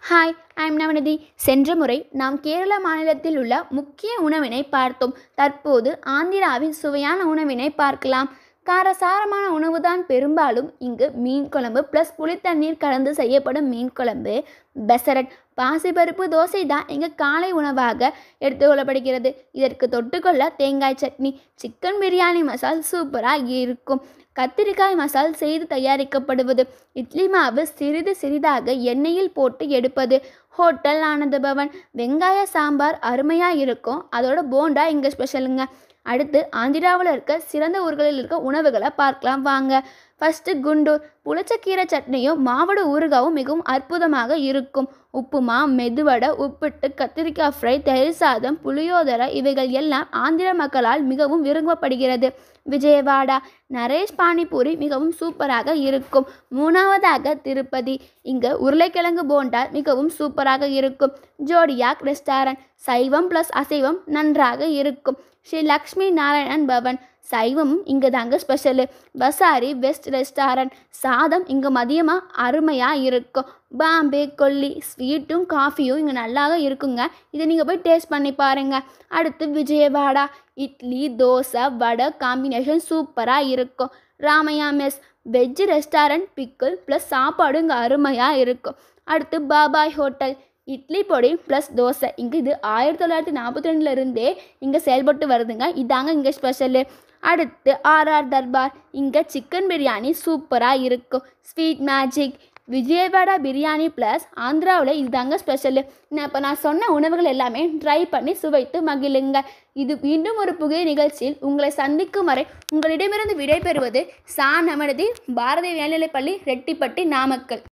Hi, I'm நவநிதி. சென்ற முறை நாம் கேரள மாநிலத்தில் உள்ள முக்கிய உணவினை பார்த்தோம். தற்போது ஆந்திராவின் சுவையான உணவினை பார்க்கலாம். காரசாரமான உணவுதான் பெரும்பாலும் இங்கு மீன் குழம்பு ப்ளஸ் புளித்தண்ணீர் கலந்து செய்யப்படும் மீன் குழம்பு, பெசரட், பாசிப்பருப்பு தோசை தான் இங்கு காலை உணவாக எடுத்துக்கொள்ளப்படுகிறது. இதற்கு தொட்டுக்கொள்ள தேங்காய் சட்னி, சிக்கன் பிரியாணி மசால் சூப்பராக இருக்கும். கத்திரிக்காய் மசால் செய்து தயாரிக்கப்படுவது, இட்லி மாவு சிறிது சிறிதாக எண்ணெயில் போட்டு எடுப்பது. ஹோட்டல் ஆனந்த பவன் வெங்காய சாம்பார் அருமையாக இருக்கும். அதோட போண்டா இங்கே ஸ்பெஷலுங்க. அடுத்து ஆந்திராவில் இருக்க சிறந்த ஊர்களில் இருக்க உணவுகளை பார்க்கலாம் வாங்க. ஃபஸ்ட்டு குண்டூர் புளிச்சக்கீரை சட்னியும் மாவடு ஊறுகாவும் மிகவும் அற்புதமாக இருக்கும். உப்புமா, மெதுவடை, உப்பிட்டு, கத்திரிக்காய் ஃப்ரை, தயிர் சாதம், புளியோதரை இவைகள் எல்லாம் ஆந்திர மக்களால் மிகவும் விரும்பப்படுகிறது. விஜயவாடா நரேஷ் பானிபூரி மிகவும் சூப்பராக இருக்கும். மூணாவதாக திருப்பதி, இங்கு உருளைக்கிழங்கு போண்டா மிகவும் சூப்பராக இருக்கும். ஜோடியாக் ரெஸ்டாரண்ட் சைவம் ப்ளஸ் அசைவம் நன்றாக இருக்கும். ஸ்ரீ லக்ஷ்மி நாராயணன் பவன் சைவம் இங்கே தாங்க ஸ்பெஷலு. பசாரி வெஸ்ட் ரெஸ்டாரண்ட் சாதம் இங்கே மதியமாக அருமையாக இருக்கும். பாம்பே கொல்லி ஸ்வீட்டும் காஃபியும் இங்கே நல்லாக இருக்குங்க. இதை நீங்கள் போய் டேஸ்ட் பண்ணி பாருங்கள். அடுத்து விஜயவாடா இட்லி தோசை வடை காம்பினேஷன் சூப்பராக இருக்கும். Ramaiah mess veg restaurant pickle plus சாப்பாடு இங்கே அருமையாக இருக்கும். அடுத்து பாபாய் ஹோட்டல் இட்லி பொடி ப்ளஸ் தோசை, இங்கே இது 1942 இங்கே செயல்பட்டு வருதுங்க. இதாங்க இங்கே ஸ்பெஷலு. அடுத்து ஆர்ஆர் தர்பார், இங்கே சிக்கன் பிரியாணி சூப்பராக இருக்கும். Sweet magic Vijayawada biryani plus ஆந்திராவில் இதுதாங்க ஸ்பெஷலு. நான் சொன்ன உணவுகள் எல்லாமே ட்ரை பண்ணி சுவைத்து மகிழுங்க. இது மீண்டும் ஒரு புதிய நிகழ்ச்சியில் உங்களை சந்திக்கும் வரை உங்களிடமிருந்து விடைபெறுவது சா. நவநிதி, பாரதிய மேல்நிலைப்பள்ளி, ரெட்டிப்பட்டி, நாமக்கல்.